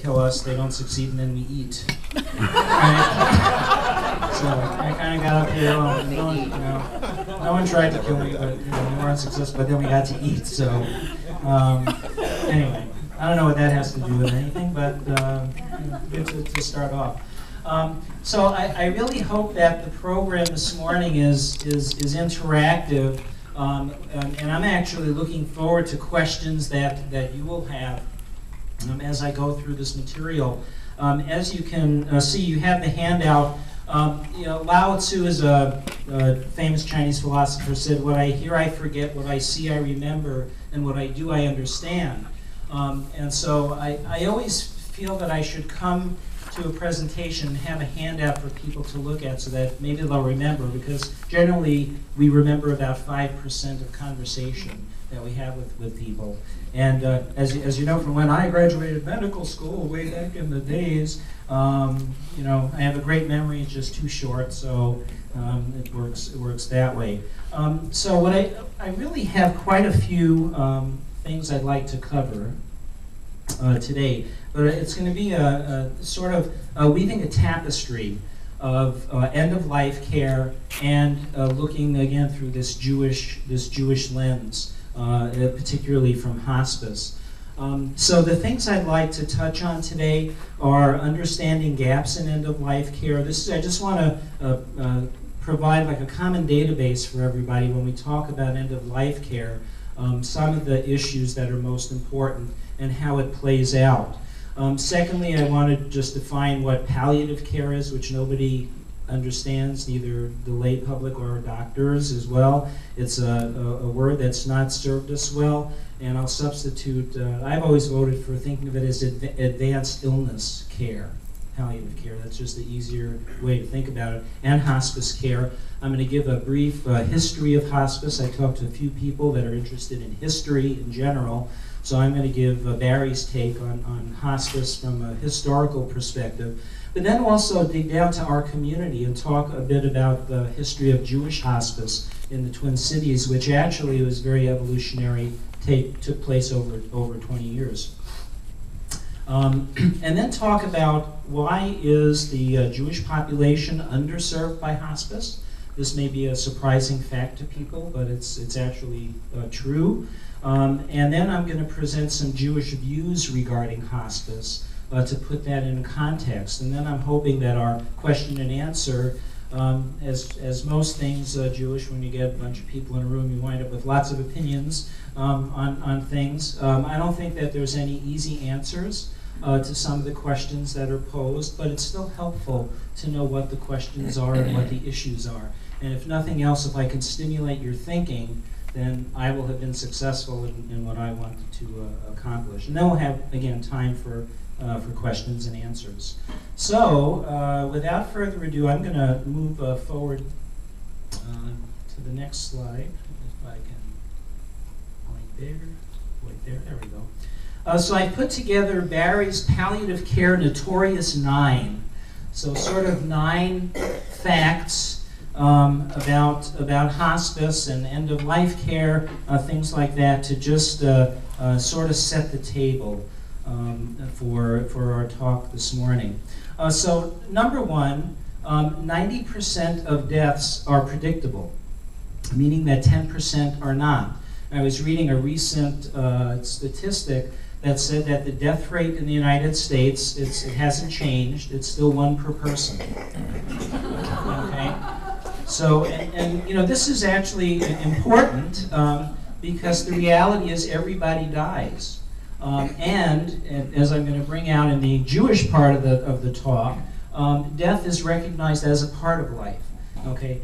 kill us, they don't succeed, and then we eat. Right? So I kind of got up here, and no one tried to kill me, but we weren't successful, but then we got to eat. So anyway, I don't know what that has to do with anything, but good to start off. So I really hope that the program this morning is interactive, and I'm actually looking forward to questions that you will have as I go through this material. As you can see, you have the handout. Lao Tzu is a famous Chinese philosopher, said, "What I hear I forget, what I see I remember, and what I do I understand." And so I always feel that I should come to a presentation and have a handout for people to look at so that maybe they'll remember, because generally we remember about 5% of conversation that we have with people. And as you know from when I graduated medical school way back in the days, I have a great memory. It's just too short, so it works that way. So what I really have quite a few things I'd like to cover today, but it's going to be a sort of weaving a tapestry of end-of-life care and looking again through this Jewish lens, particularly from hospice. So the things I'd like to touch on today are understanding gaps in end-of-life care. I just want to provide like a common database for everybody when we talk about end-of-life care, some of the issues that are most important and how it plays out. Secondly, I want to just define what palliative care is, which nobody understands, neither the lay public or doctors as well. It's a word that's not served us well, and I'll substitute, I've always voted for thinking of it as advanced illness care, palliative care. That's just the easier way to think about it, and hospice care. I'm going to give a brief history of hospice. I talked to a few people that are interested in history in general, so I'm going to give Barry's take on hospice from a historical perspective, but then also dig down to our community and talk a bit about the history of Jewish hospice in the Twin Cities, which actually was very evolutionary, took place over 20 years. And then talk about why is the Jewish population underserved by hospice. This may be a surprising fact to people, but it's actually true. And then I'm going to present some Jewish views regarding hospice to put that in context. And then I'm hoping that our question and answer, as most things Jewish, when you get a bunch of people in a room, you wind up with lots of opinions on things. I don't think that there's any easy answers to some of the questions that are posed, but it's still helpful to know what the questions are and what the issues are. And if nothing else, if I can stimulate your thinking, then I will have been successful in what I wanted to accomplish. And then we'll have, again, time for questions and answers. So, without further ado, I'm going to move forward to the next slide. If I can point there, there we go. So I put together Barry's Palliative Care Notorious 9. So sort of 9 facts about hospice and end-of-life care, things like that, to just sort of set the table for our talk this morning. So number one, 90% of deaths are predictable, meaning that 10% are not. I was reading a recent statistic that said that the death rate in the United States, it hasn't changed. It's still 1 per person. Okay? So, and this is actually important because the reality is everybody dies. And as I'm going to bring out in the Jewish part of the talk, death is recognized as a part of life. Okay?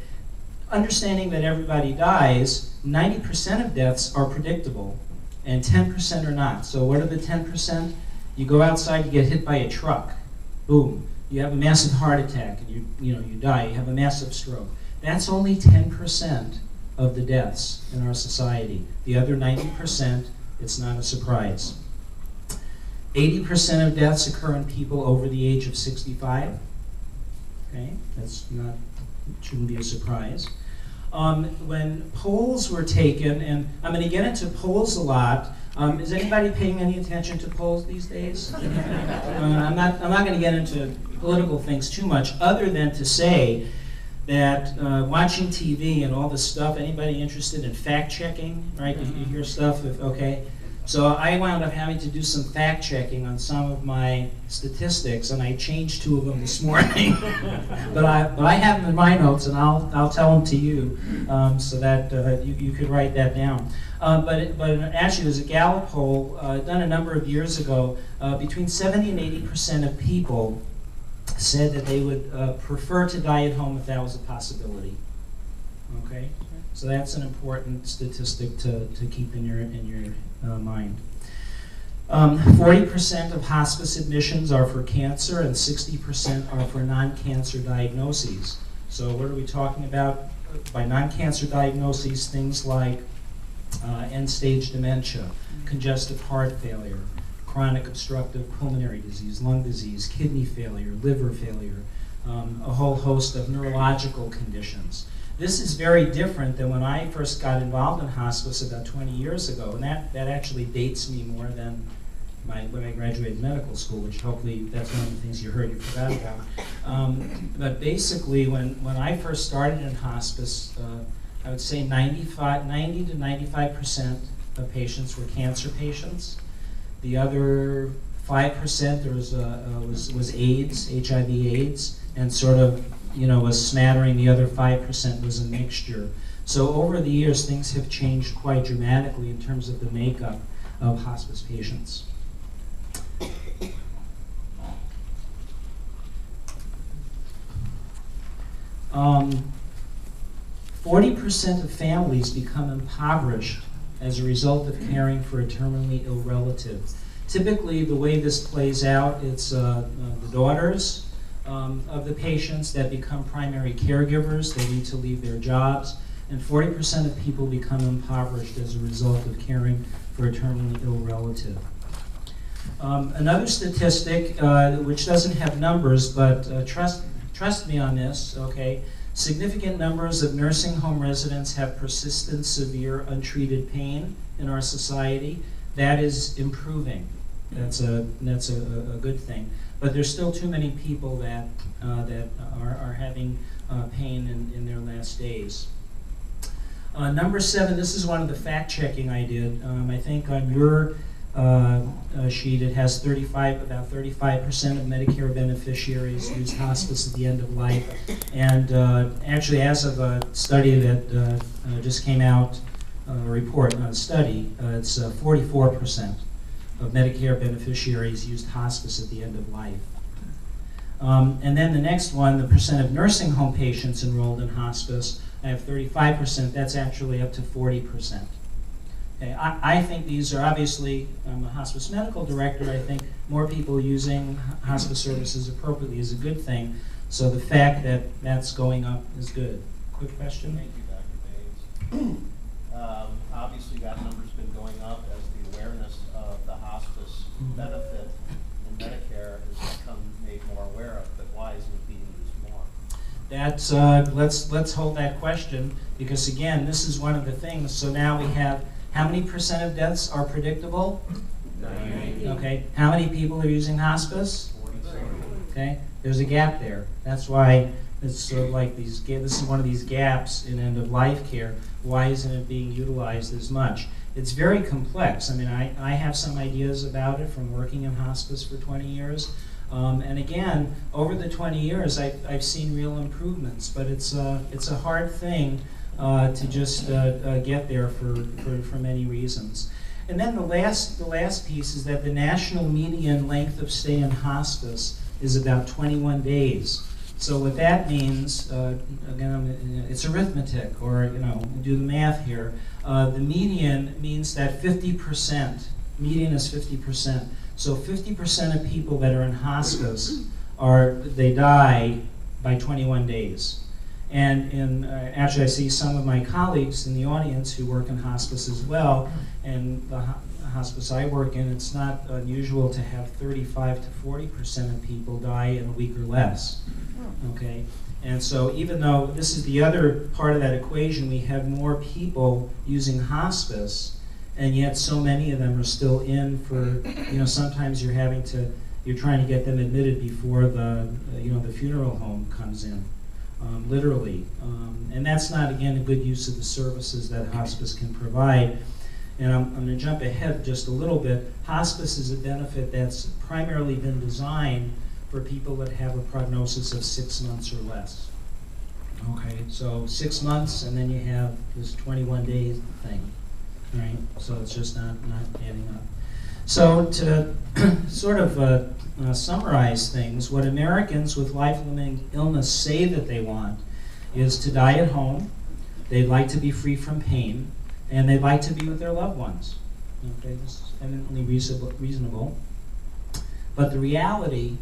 Understanding that everybody dies, 90% of deaths are predictable, and 10% are not. So what are the 10%? You go outside, you get hit by a truck, boom. You have a massive heart attack, and you die. You have a massive stroke. That's only 10% of the deaths in our society. The other 90%, it's not a surprise. 80% of deaths occur in people over the age of 65. Okay, shouldn't be a surprise. When polls were taken, and I'm going to get into polls a lot, Is anybody paying any attention to polls these days? I'm not going to get into political things too much, other than to say that watching TV and all this stuff, anybody interested in fact checking, right? You hear stuff, okay. So I wound up having to do some fact checking on some of my statistics, and I changed 2 of them this morning. but I have them in my notes, and I'll tell them to you, so that you could write that down. But actually, there's a Gallup poll done a number of years ago. Between 70 and 80% of people said that they would prefer to die at home if that was a possibility. Okay, so that's an important statistic to keep in your mind. 40% of hospice admissions are for cancer, and 60% are for non-cancer diagnoses. So what are we talking about by non-cancer diagnoses? Things like end-stage dementia, congestive heart failure, chronic obstructive pulmonary disease, lung disease, kidney failure, liver failure, a whole host of neurological conditions. This is very different than when I first got involved in hospice about 20 years ago, and that actually dates me more than when I graduated medical school, which hopefully that's one of the things you heard you forgot about. But basically, when I first started in hospice, I would say 90 to 95% of patients were cancer patients. The other 5% was AIDS, HIV/AIDS, and sort of, was smattering. The other 5% was a mixture. So over the years, things have changed quite dramatically in terms of the makeup of hospice patients. 40% of families become impoverished as a result of caring for a terminally ill relative. Typically, the way this plays out, it's the daughters of the patients that become primary caregivers. They need to leave their jobs, and 40% of people become impoverished as a result of caring for a terminally ill relative. Another statistic, which doesn't have numbers, but trust me on this, okay? Significant numbers of nursing home residents have persistent, severe, untreated pain in our society. That is improving. That's a good thing. But there's still too many people that are having pain in their last days. Number 7, this is one of the fact checking I did. I think on your sheet it has about 35% of Medicare beneficiaries use hospice at the end of life. And actually, as of a study that just came out, a report, not a study, it's 44% of Medicare beneficiaries used hospice at the end of life. And then the next one, the percent of nursing home patients enrolled in hospice, I have 35%. That's actually up to 40%. Okay, I think these are obviously, I'm a hospice medical director, I think more people using hospice services appropriately is a good thing. So the fact that that's going up is good. Quick question? Thank you, Dr. Baines. Obviously that number's been going up as the awareness of the hospice benefit in Medicare has become made more aware of, but why isn't it being used more? That's, let's hold that question, because again, this is one of the things. So now we have, how many percent of deaths are predictable? 90. Okay, how many people are using hospice? 47. Okay, there's a gap there. That's why it's sort of like this is one of these gaps in end-of-life care. Why isn't it being utilized as much? It's very complex. I mean, I have some ideas about it from working in hospice for 20 years. And again, over the 20 years, I've seen real improvements, but it's a hard thing to just get there for many reasons. And then the last piece is that the national median length of stay in hospice is about 21 days. So what that means, again, it's arithmetic, or do the math here. The median means that 50%, median is 50%. So 50% of people that are in hospice they die by 21 days. And actually, I see some of my colleagues in the audience who work in hospice as well. And the hospice I work in, it's not unusual to have 35 to 40% of people die in a week or less. Okay, and so even though this is the other part of that equation, we have more people using hospice, and yet so many of them are still in for, sometimes you're trying to get them admitted before the funeral home comes in, literally. And that's not, again, a good use of the services that hospice can provide. And I'm going to jump ahead just a little bit. Hospice is a benefit that's primarily been designed for people that have a prognosis of 6 months or less. Okay, so 6 months, and then you have this 21-day thing, right? So it's just not adding up. So to sort of summarize things, what Americans with life-limiting illness say that they want is to die at home, they'd like to be free from pain, and they'd like to be with their loved ones. Okay, this is eminently reasonable. But the reality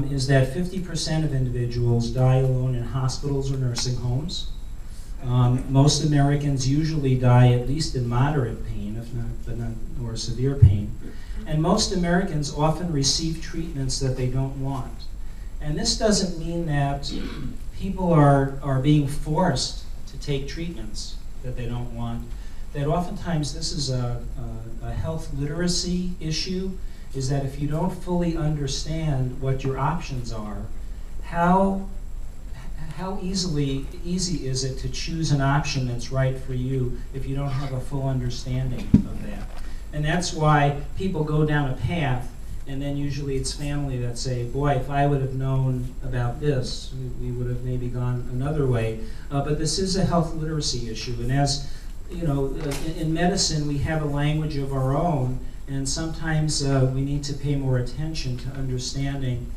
is that 50% of individuals die alone in hospitals or nursing homes. Most Americans usually die at least in moderate pain, if not or severe pain. And most Americans often receive treatments that they don't want. And this doesn't mean that people are being forced to take treatments that they don't want. That oftentimes this is a health literacy issue, is that if you don't fully understand what your options are, how easy is it to choose an option that's right for you if you don't have a full understanding of that? And that's why people go down a path, and then usually it's family that say, boy, if I would have known about this, we would have maybe gone another way. But this is a health literacy issue, and as you know, in medicine we have a language of our own, and sometimes we need to pay more attention to understanding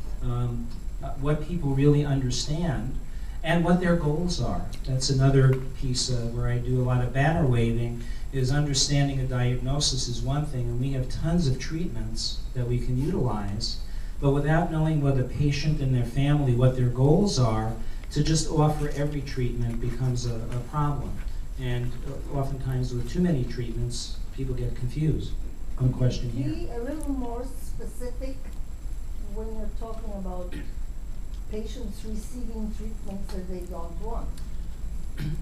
what people really understand and what their goals are. That's another piece where I do a lot of banner waving, is understanding a diagnosis is one thing, and we have tons of treatments that we can utilize, but without knowing what the patient and their family, what their goals are, to just offer every treatment becomes a problem. And oftentimes with too many treatments, people get confused. One question here. Be a little more specific when you're talking about patients receiving treatments that they don't want.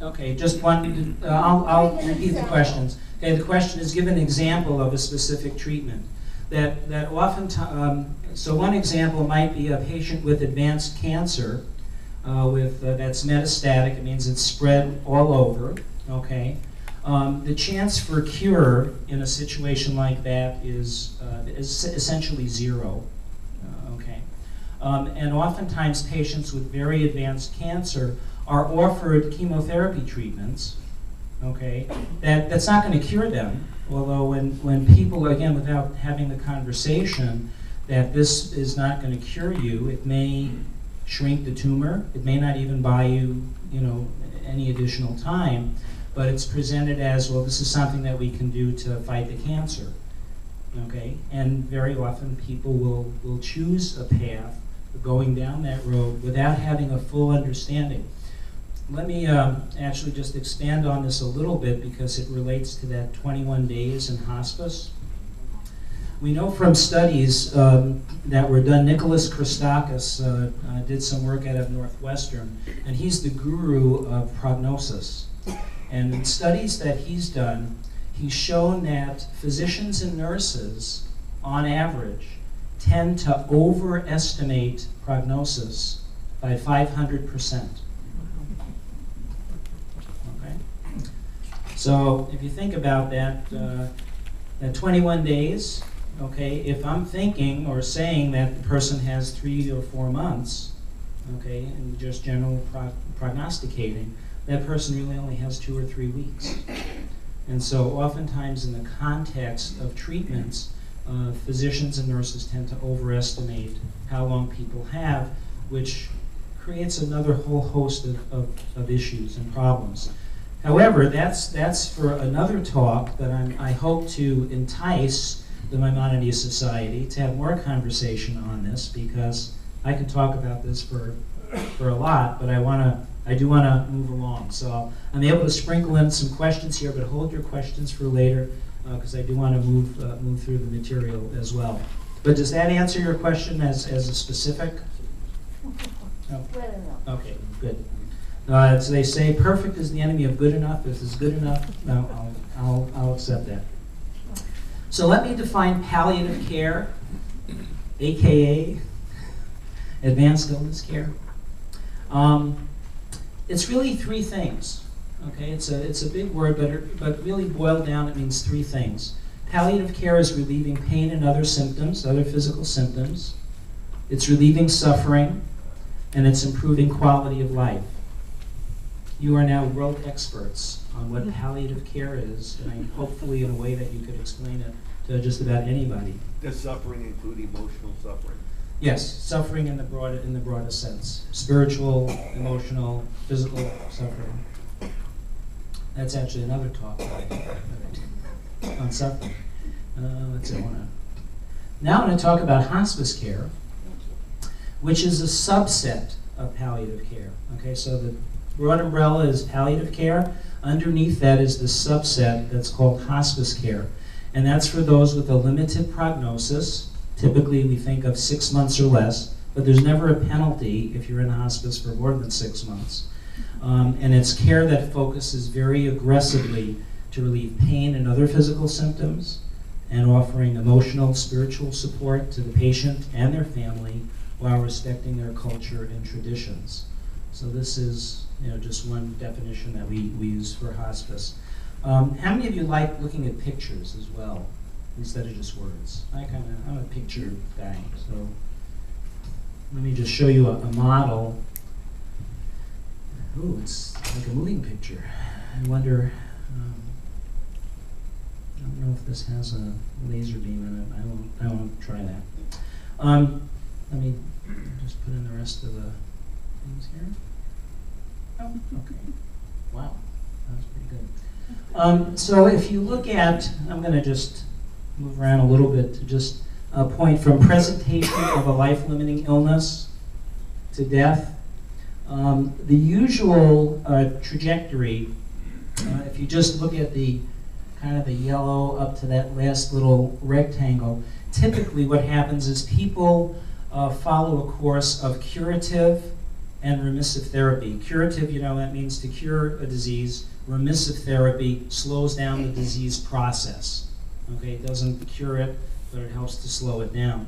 Okay, just one, I'll repeat the questions. Okay, the question is, give an example of a specific treatment. That oftentimes, so one example might be a patient with advanced cancer, that's metastatic. It means it's spread all over. Okay, the chance for cure in a situation like that is essentially zero. Okay, and oftentimes patients with very advanced cancer are offered chemotherapy treatments. Okay, that's not going to cure them. Although when people, again, without having the conversation that this is not going to cure you, it may shrink the tumor. It may not even buy you, any additional time. But it's presented as, well, this is something that we can do to fight the cancer. Okay, and very often people will choose a path going down that road without having a full understanding. Let me actually just expand on this a little bit because it relates to that 21 days in hospice. We know from studies that were done, Nicholas Christakis did some work out of Northwestern, and he's the guru of prognosis. And in studies that he's done, he's shown that physicians and nurses, on average, tend to overestimate prognosis by 500%. Okay? So if you think about that, at 21 days, okay, if I'm thinking or saying that the person has 3 or 4 months, okay, and just general prognosticating, that person really only has 2 or 3 weeks. And so oftentimes in the context of treatments, physicians and nurses tend to overestimate how long people have, which creates another whole host of issues and problems. However, that's for another talk that I hope to entice the Maimonides Society to have more conversation on this, because I could talk about this for a lot, but I do want to move along. So I'm able to sprinkle in some questions here, but hold your questions for later, because I do want to move through the material as well. But does that answer your question as a specific? Oh. Well enough. Okay, good. So they say perfect is the enemy of good enough. If it's good enough, no, I'll accept that. So let me define palliative care, AKA advanced illness care. It's really three things. Okay, it's a big word, but really boiled down, it means three things. Palliative care is relieving pain and other symptoms, other physical symptoms. It's relieving suffering, and it's improving quality of life. You are now world experts on what palliative care is, and hopefully in a way that you could explain it to just about anybody. Does suffering include emotional suffering? Yes, suffering in the broadest sense. Spiritual, emotional, physical suffering. That's actually another talk that I did on suffering. Let's see, now I'm going to talk about hospice care, which is a subset of palliative care. Okay, so the broad umbrella is palliative care. Underneath that is the subset that's called hospice care. And that's for those with a limited prognosis. Typically, we think of 6 months or less, but there's never a penalty if you're in hospice for more than 6 months. And it's care that focuses very aggressively to relieve pain and other physical symptoms, and offering emotional, spiritual support to the patient and their family while respecting their culture and traditions. So this is, just one definition that we use for hospice. How many of you like looking at pictures as well, instead of just words? I'm a picture guy, so let me just show you a model. Ooh, it's like a moving picture. I wonder, I don't know if this has a laser beam in it. I won't try that. Let me just put in the rest of the things here. Oh, okay. Wow, that's pretty good. So if you look at, I'm going to just move around a little bit to just point from presentation of a life-limiting illness to death. The usual trajectory, if you just look at the kind of the yellow up to that last little rectangle, typically what happens is people follow a course of curative and remissive therapy. Curative, that means to cure a disease. Remissive therapy slows down the disease process. Okay, it doesn't cure it, but it helps to slow it down.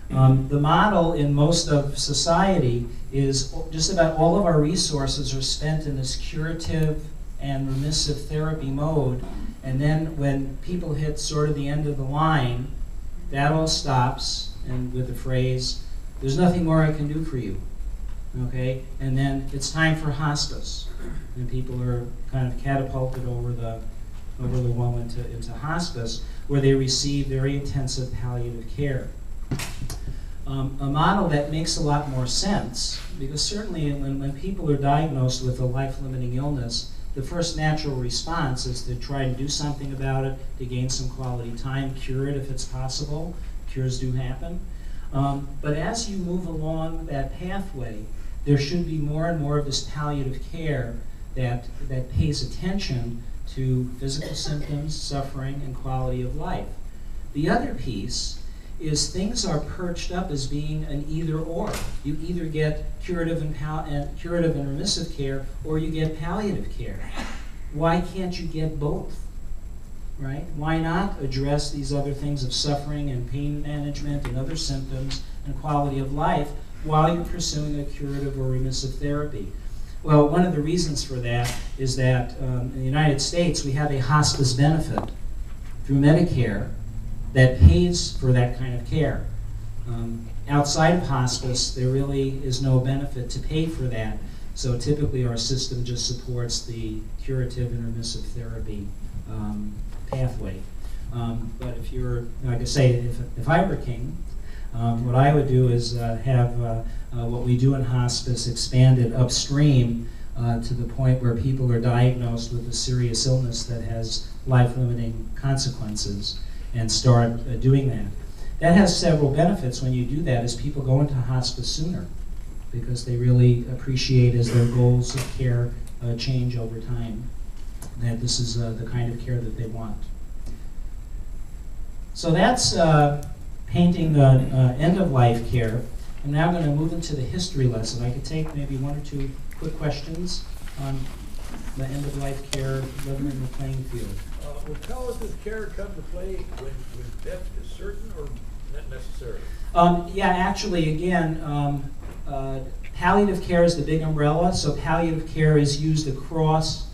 The model in most of society is just about all of our resources are spent in this curative and remissive therapy mode, and then when people hit sort of the end of the line, that all stops, and with the phrase, "There's nothing more I can do for you." Okay, and then it's time for hospice, and people are kind of catapulted over the wall into hospice, where they receive very intensive palliative care. A model that makes a lot more sense, because certainly when people are diagnosed with a life-limiting illness, the first natural response is to try to do something about it, to gain some quality time, cure it if it's possible. Cures do happen. But as you move along that pathway, there should be more and more of this palliative care that pays attention to physical symptoms, suffering, and quality of life. The other piece is things are perched up as being an either-or. You either get curative and remissive care, or you get palliative care. Why can't you get both? Right? Why not address these other things of suffering and pain management and other symptoms and quality of life while you're pursuing a curative or remissive therapy? Well, one of the reasons for that is that in the United States we have a hospice benefit through Medicare that pays for that kind of care. Outside of hospice, there really is no benefit to pay for that. So typically our system just supports the curative and remissive therapy pathway. But if you're, like I say, if I were king, what I would do is have what we do in hospice expanded upstream to the point where people are diagnosed with a serious illness that has life-limiting consequences, and start doing that. That has several benefits when you do that, as people go into hospice sooner, because they really appreciate, as their goals of care change over time, that this is the kind of care that they want. So that's painting the end-of-life care. I'm now going to move into the history lesson. I could take maybe one or two quick questions on the end-of-life care, leveling the playing field. Will palliative care come to play when death is certain or not necessarily? Yeah, actually, again, palliative care is the big umbrella, so palliative care is used across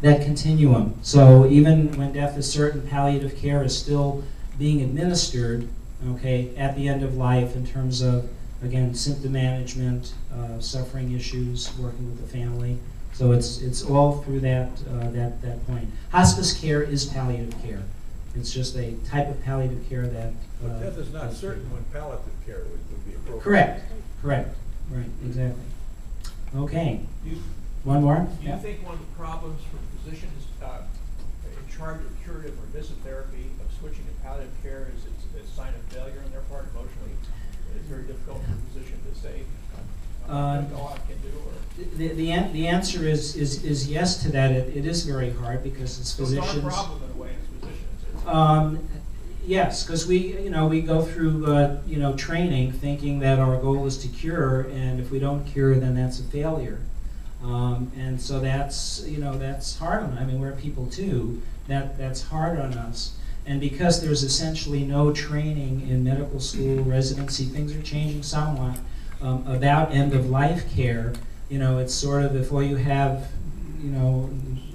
that continuum. So even when death is certain, palliative care is still being administered, okay, at the end of life in terms of, again, symptom management, suffering issues, working with the family. So it's all through that point. Hospice care is palliative care. It's just a type of palliative care that. But death is not certain when palliative care would be appropriate. Correct. Right, exactly. Okay. You- One more? Do you think one of the problems for physicians in charge of curative or distant therapy of switching to palliative care is it's a sign of failure on their part emotionally? It's very difficult for a physician to say, that's all I can do, or? The answer is yes to that. It is very hard because it's physicians. It's our problem in a way as physicians. Yes, because we go through training thinking that our goal is to cure, and if we don't cure, then that's a failure. And so that's hard on. I mean, we're people too. That's hard on us. And because there's essentially no training in medical school, residency, things are changing somewhat about end-of-life care. It's sort of if all you have,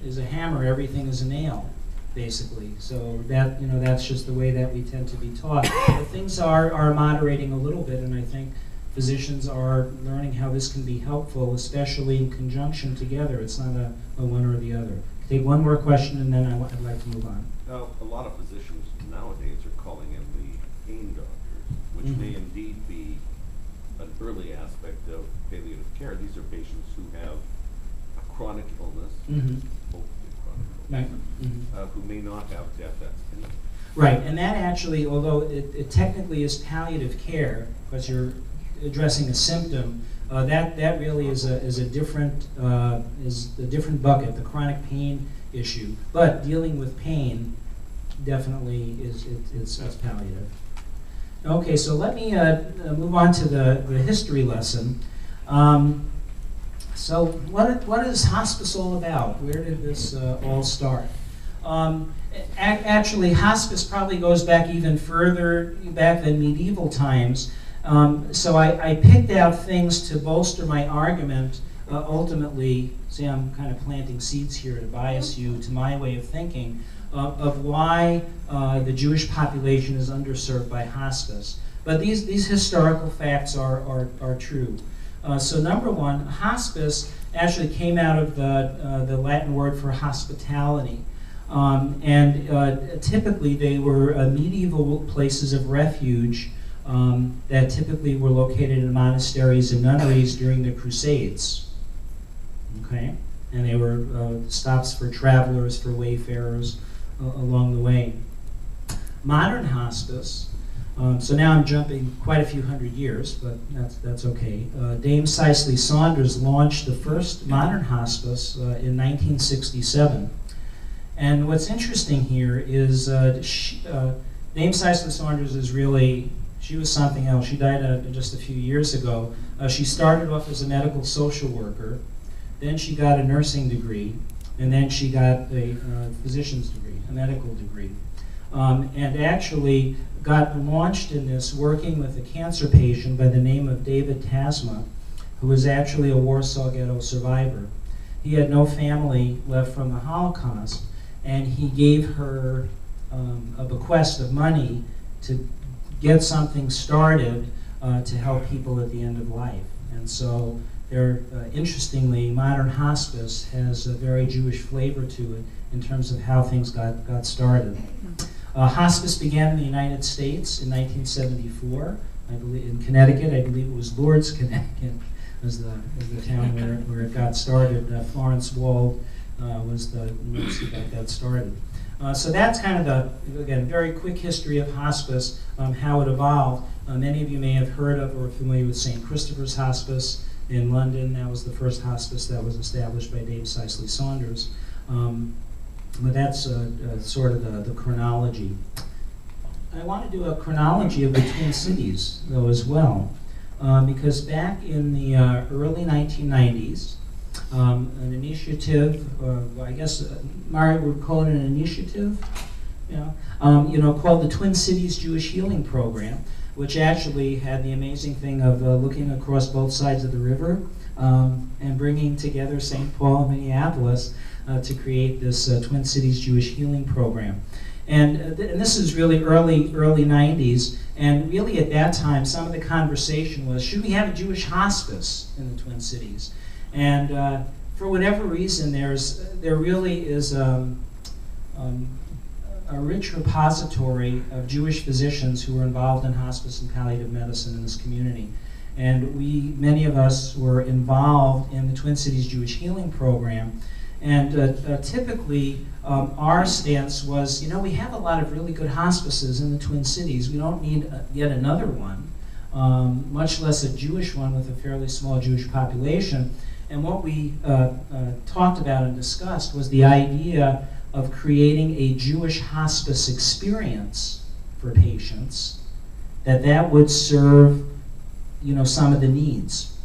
is a hammer, everything is a nail, basically. So that's just the way that we tend to be taught. But things are moderating a little bit, and I think physicians are learning how this can be helpful, especially in conjunction together. It's not a one or the other. Take one more question, and then I'd like to move on. Now, a lot of physicians nowadays are calling in the pain doctors, which may indeed be an early aspect of palliative care. These are patients who have a chronic illness, hopefully chronic illness, who may not have death that's imminent. Right, and that actually, although it technically is palliative care, because you're addressing a symptom, that really is a different bucket, the chronic pain issue. But dealing with pain definitely it's palliative. Okay, so let me move on to the history lesson. So what is hospice all about? Where did this all start? Actually, hospice probably goes back even further back than medieval times. So I picked out things to bolster my argument. Ultimately, see, I'm kind of planting seeds here to bias you to my way of thinking of why the Jewish population is underserved by hospice. But these historical facts are true. So number one, hospice actually came out of the Latin word for hospitality. And typically they were medieval places of refuge that typically were located in monasteries and nunneries during the Crusades. Okay? And they were stops for travelers, for wayfarers along the way. Modern hospice, so now I'm jumping quite a few hundred years, but that's okay. Dame Cicely Saunders launched the first modern hospice in 1967. And what's interesting here is Dame Cicely Saunders is really, she was something else. She died just a few years ago. She started off as a medical social worker, then she got a nursing degree, and then she got a physician's degree, a medical degree. And actually got launched in this working with a cancer patient by the name of David Tasma, who was actually a Warsaw Ghetto survivor. He had no family left from the Holocaust, and he gave her a bequest of money to get something started to help people at the end of life. And so interestingly, modern hospice has a very Jewish flavor to it in terms of how things got started. Hospice began in the United States in 1974. I believe in Connecticut. I believe it was Lourdes, Connecticut, was the town where it got started. Florence Wald was the nurse that got that started. So that's kind of again, very quick history of hospice, how it evolved. Many of you may have heard of or are familiar with St. Christopher's Hospice in London. That was the first hospice that was established by Dame Cicely Saunders. But that's sort of the chronology. I want to do a chronology of the Twin Cities, though, as well, because back in the early 1990s, an initiative, or I guess Mario would call it an initiative, called the Twin Cities Jewish Healing Program, which actually had the amazing thing of looking across both sides of the river and bringing together St. Paul and Minneapolis to create this Twin Cities Jewish Healing Program. And this is really early 90s, and really at that time some of the conversation was, should we have a Jewish hospice in the Twin Cities? And for whatever reason, there really is a rich repository of Jewish physicians who were involved in hospice and palliative medicine in this community. And many of us were involved in the Twin Cities Jewish Healing Program. And typically, our stance was, we have a lot of really good hospices in the Twin Cities. We don't need yet another one, much less a Jewish one with a fairly small Jewish population. And what we talked about and discussed was the idea of creating a Jewish hospice experience for patients, that would serve, some of the needs.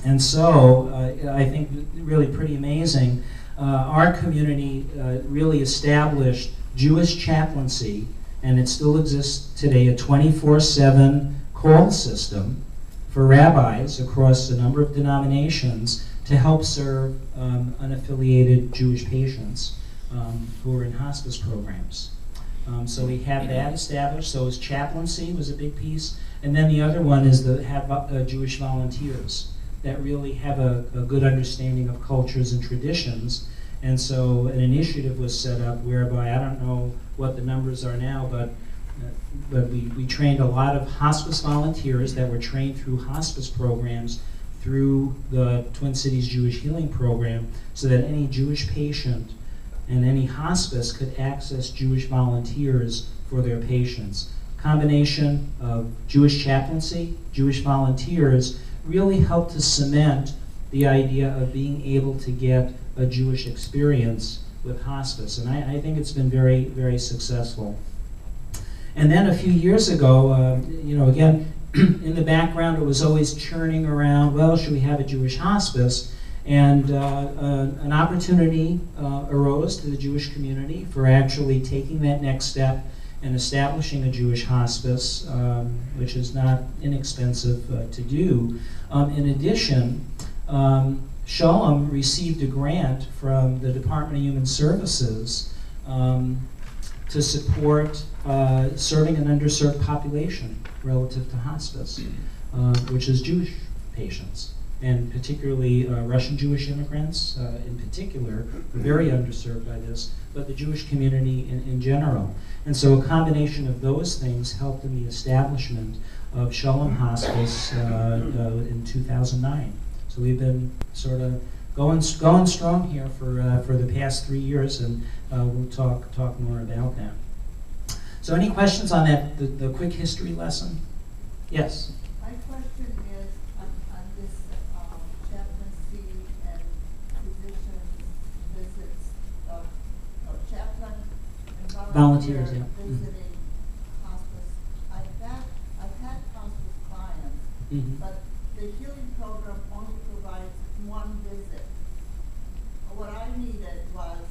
And so I think really pretty amazing. Our community really established Jewish chaplaincy, and it still exists today, a 24/7 call system for rabbis across a number of denominations to help serve unaffiliated Jewish patients who are in hospice programs. So we have that established. So as chaplaincy was a big piece. And then the other one is have Jewish volunteers that really have a good understanding of cultures and traditions. And so an initiative was set up whereby, I don't know what the numbers are now, but we trained a lot of hospice volunteers that were trained through hospice programs through the Twin Cities Jewish Healing Program, so that any Jewish patient and any hospice could access Jewish volunteers for their patients. Combination of Jewish chaplaincy, Jewish volunteers really helped to cement the idea of being able to get a Jewish experience with hospice. And I think it's been very, very successful. And then a few years ago, again, in the background it was always churning around, well, should we have a Jewish hospice? And an opportunity arose to the Jewish community for actually taking that next step and establishing a Jewish hospice, which is not inexpensive to do. In addition, Shalom received a grant from the Department of Human Services to support serving an underserved population relative to hospice, which is Jewish patients, and particularly Russian Jewish immigrants in particular, are very underserved by this, but the Jewish community in general. And so a combination of those things helped in the establishment of Shalom Hospice in 2009. So we've been sort of going strong here for the past 3 years, and we'll talk more about that. So any questions on that, the quick history lesson? Yes? My question is on this chaplaincy and physician visits of chaplain and Volunteers, yeah. visiting hospice. I've had hospice clients, Mm-hmm. but the healing program only provides one visit. What I needed was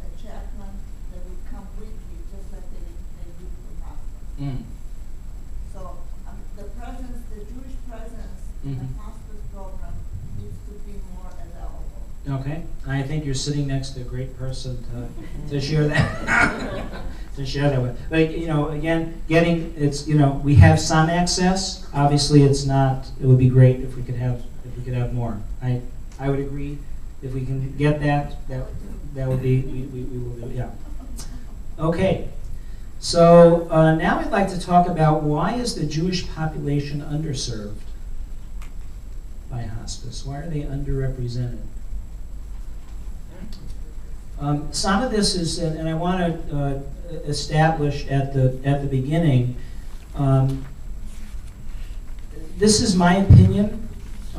a chaplain that would come weekly, just like they do from hospice. So the Jewish presence in the hospice program needs to be more available. Okay, I think you're sitting next to a great person to share that to share that with. But again, we have some access. Obviously, it's not. It would be great if we could have more. I would agree. If we can get that would be we will do. Yeah. Okay. So now I'd like to talk about why is the Jewish population underserved by hospice? Why are they underrepresented? Some of this is, and I want to establish at the beginning. This is my opinion,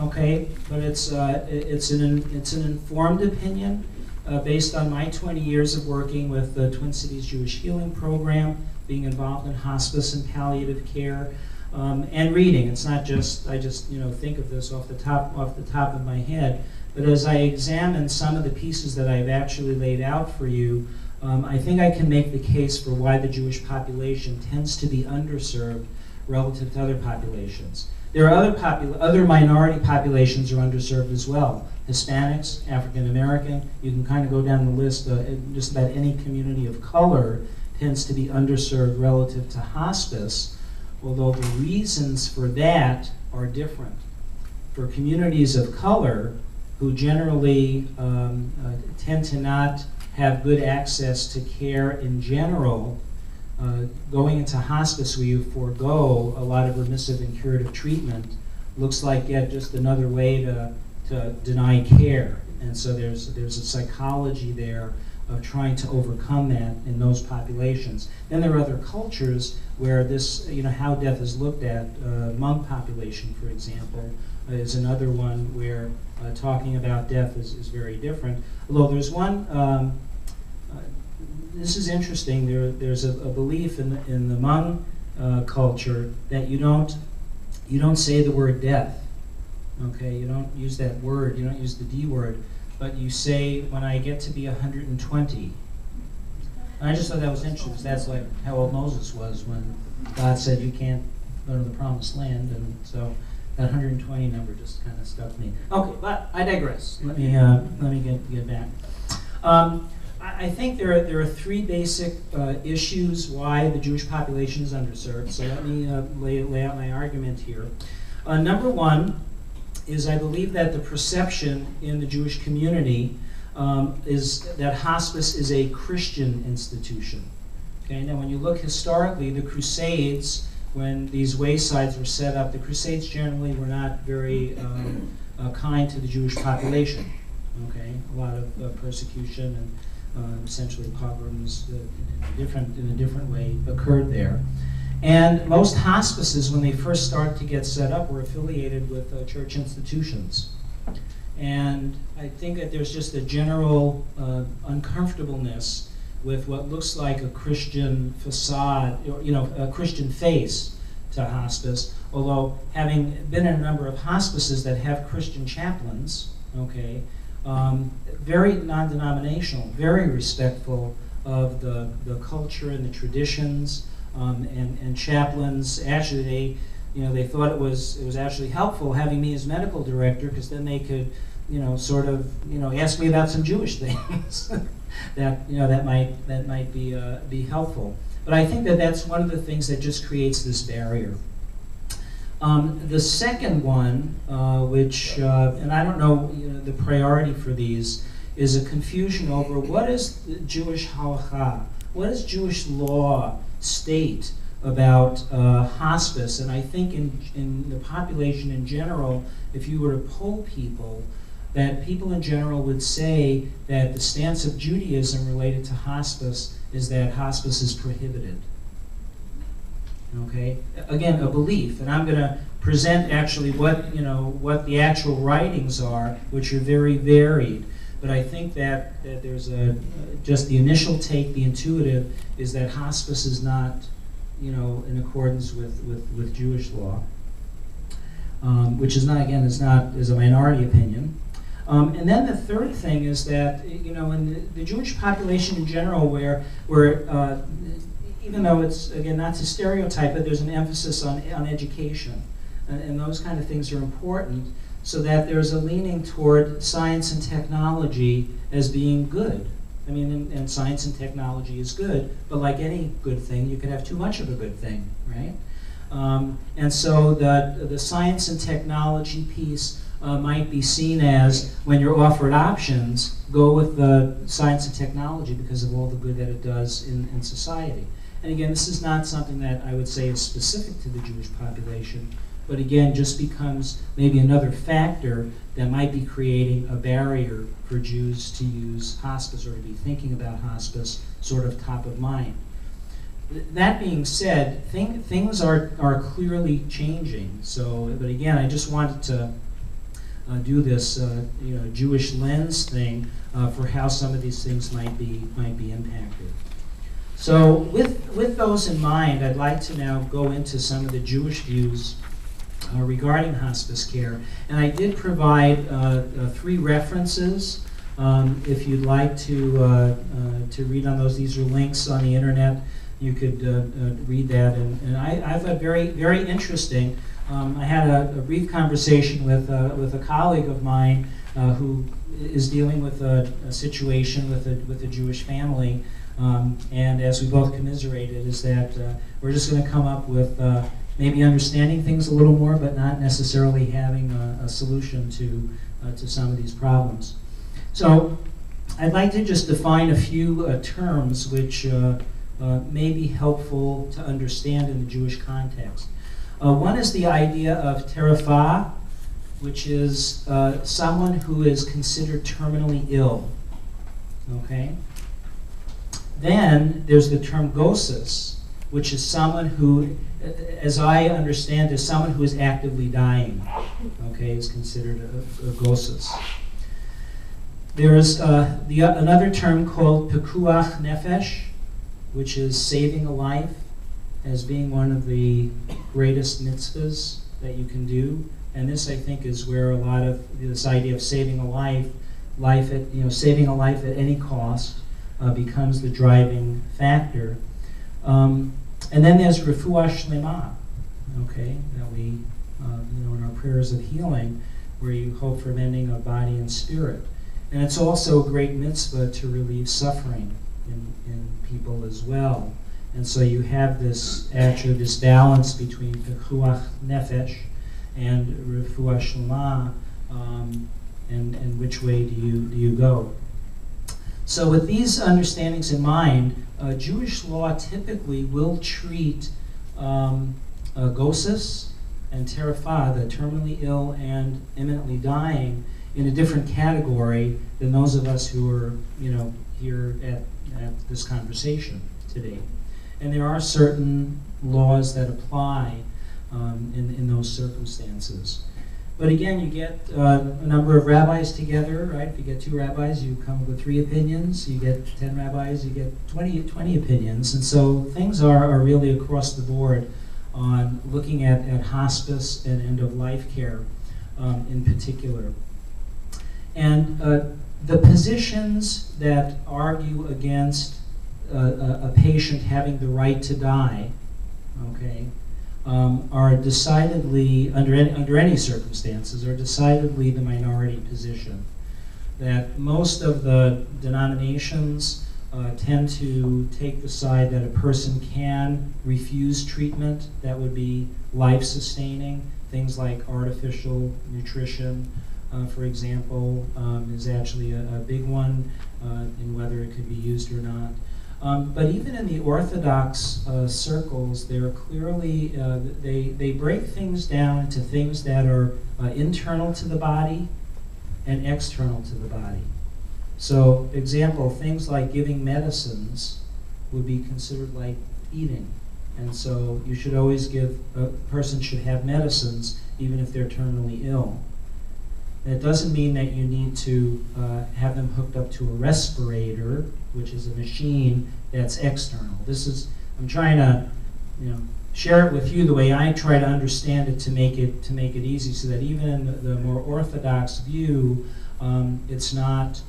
okay, but it's an informed opinion based on my 20 years of working with the Twin Cities Jewish Healing Program, being involved in hospice and palliative care, and reading. It's not just I just think of this off the top of my head. But as I examine some of the pieces that I've actually laid out for you, I think I can make the case for why the Jewish population tends to be underserved relative to other populations. There are other minority populations are underserved as well. Hispanics, African American, you can kind of go down the list. Just about any community of color tends to be underserved relative to hospice, although the reasons for that are different. For communities of color, who generally tend to not have good access to care in general, going into hospice where you forego a lot of remissive and curative treatment looks like yet just another way to deny care. And so there's a psychology there of trying to overcome that in those populations. Then there are other cultures where this, how death is looked at. Monk population, for example, is another one where talking about death is very different. Although there's one, this is interesting. There's a belief in the Hmong culture that you don't say the word death. Okay, you don't use that word. You don't use the D word, but you say, when I get to be 120. And I just thought that was interesting, because that's like how old Moses was when God said you can't go to the promised land, and so that 120 number just kind of stuck me. Okay, but I digress. Let me get back. I think there are three basic issues why the Jewish population is underserved. So let me lay out my argument here. Number one is I believe that the perception in the Jewish community is that hospice is a Christian institution. Okay, now when you look historically, the Crusades, when these waysides were set up, the Crusades generally were not very kind to the Jewish population. Okay, a lot of persecution and essentially pogroms in a different way occurred there. And most hospices, when they first started to get set up, were affiliated with church institutions. And I think that there's just a general uncomfortableness with what looks like a Christian facade, or, a Christian face to hospice. Although, having been in a number of hospices that have Christian chaplains, okay, very non-denominational, very respectful of the culture and the traditions. And chaplains, actually, they thought it was actually helpful having me as medical director, because then they could, sort of, ask me about some Jewish things that might be helpful. But I think that that's one of the things that just creates this barrier. The second one, which, and I don't know the priority for these, is a confusion over what is Jewish halakha, what is Jewish law state about hospice. And I think in the population in general, if you were to poll people, that people in general would say that the stance of Judaism related to hospice is that hospice is prohibited. Okay, again, a belief, and I'm going to present actually what the actual writings are, which are very varied. But I think that there's just the initial take, the intuitive, is that hospice is not, in accordance with Jewish law, which is not, again, is a minority opinion. And then the third thing is that, in the Jewish population in general, where even though it's, again, not to stereotype, but there's an emphasis on education, and those kind of things are important, so that there's a leaning toward science and technology as being good. I mean, and science and technology is good, but like any good thing, you could have too much of a good thing, right? And so the science and technology piece might be seen as, when you're offered options, go with the science and technology because of all the good that it does in society. And again, this is not something that I would say is specific to the Jewish population, but again, just becomes maybe another factor that might be creating a barrier for Jews to use hospice or to be thinking about hospice sort of top of mind. That being said, things are clearly changing. So, but again, I just wanted to do this Jewish lens thing for how some of these things might be impacted. So with those in mind, I'd like to now go into some of the Jewish views regarding hospice care. And I did provide 3 references. If you'd like to read on those, these are links on the internet. You could read that, and I thought very, very interesting. I had a brief conversation with a colleague of mine who is dealing with a situation with a Jewish family, and as we both commiserated, is that we're just going to come up with maybe understanding things a little more, but not necessarily having a solution to some of these problems. So I'd like to just define a few terms which may be helpful to understand in the Jewish context. One is the idea of terafah, which is someone who is considered terminally ill. Okay? Then there's the term gosus, which is someone who, as I understand, is someone who is actively dying. Okay, is considered a gosus. There is another term called pekuach nefesh, which is saving a life, as being one of the greatest mitzvahs that you can do. And this, I think, is where a lot of this idea of saving a life saving a life at any cost becomes the driving factor. And then there's refuah shlema, okay, that we, in our prayers of healing, where you hope for mending of body and spirit. And it's also a great mitzvah to relieve suffering in people as well. And so you have this balance between pekuach nefesh and refuah shlema, and which way do you go? So with these understandings in mind, Jewish law typically will treat gosus and terafah, the terminally ill and imminently dying, in a different category than those of us who are, here at this conversation today. And there are certain laws that apply in those circumstances. But again, you get a number of rabbis together, right? If you get 2 rabbis, you come up with 3 opinions. You get 10 rabbis, you get 20 opinions. And so things are really across the board on looking at hospice and end-of-life care in particular. And the positions that argue against a patient having the right to die, okay, are decidedly, under any circumstances, are decidedly the minority position. That most of the denominations tend to take the side that a person can refuse treatment that would be life-sustaining. Things like artificial nutrition, for example, is actually a big one in whether it could be used or not. But even in the Orthodox circles, they're clearly, they break things down into things that are internal to the body and external to the body. So, example, things like giving medicines would be considered like eating. And so you should always a person should have medicines even if they're terminally ill. And it doesn't mean that you need to have them hooked up to a respirator, which is a machine that's external. I'm trying to, share it with you the way I try to understand it to make it easy, so that even in the more orthodox view, it's not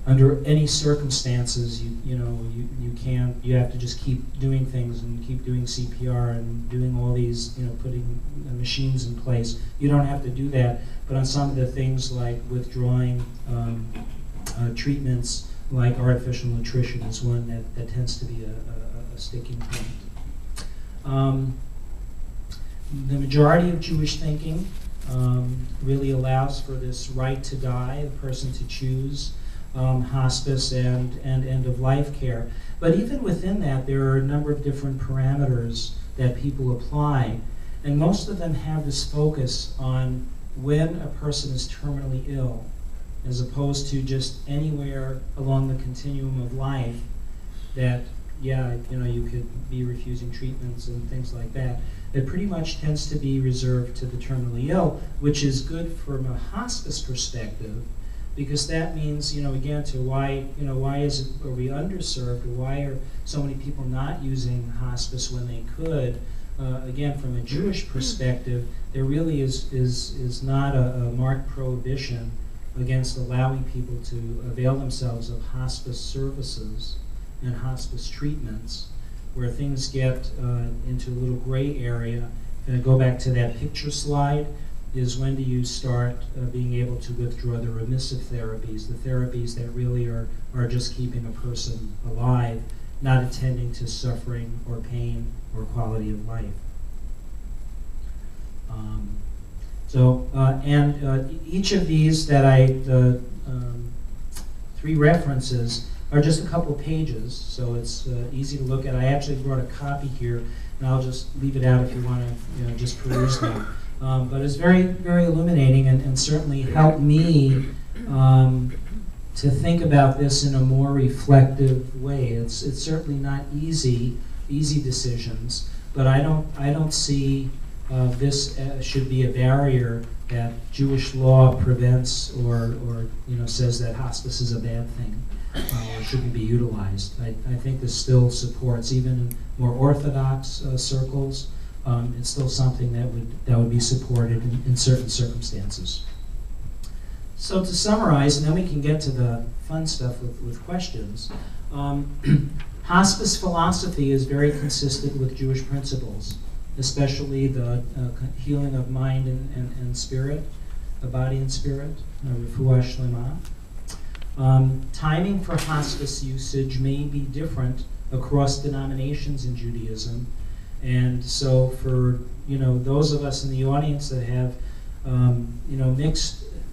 under any circumstances you have to just keep doing things and keep doing CPR and doing all these, putting machines in place. You don't have to do that. But on some of the things like withdrawing treatments like artificial nutrition is one that tends to be a sticking point. The majority of Jewish thinking really allows for this right to die, the person to choose hospice and end-of-life care. But even within that, there are a number of different parameters that people apply, and most of them have this focus on when a person is terminally ill, as opposed to just anywhere along the continuum of life that, you could be refusing treatments and things like that. It pretty much tends to be reserved to the terminally ill, which is good from a hospice perspective, because that means, again, why are we underserved, or why are so many people not using hospice when they could? again, from a Jewish perspective, there really is not a marked prohibition against allowing people to avail themselves of hospice services and hospice treatments. Where things get into a little gray area, go back to that picture slide, is when do you start being able to withdraw the remissive therapies, the therapies that really are just keeping a person alive, not attending to suffering or pain or quality of life. Each of these that three references are just a couple pages, so it's easy to look at. I actually brought a copy here, and I'll just leave it out if you want to just peruse them. But it's very, very illuminating, and certainly helped me to think about this in a more reflective way. It's certainly not easy decisions, but I don't see this should be a barrier that Jewish law prevents or says that hospice is a bad thing or shouldn't be utilized. I think this still supports, even in more orthodox circles, it's still something that would be supported in certain circumstances. So to summarize, and then we can get to the fun stuff with questions. Hospice philosophy is very consistent with Jewish principles, especially the healing of mind and spirit, the body and spirit, refuah shlema. Timing for hospice usage may be different across denominations in Judaism, and so for those of us in the audience that have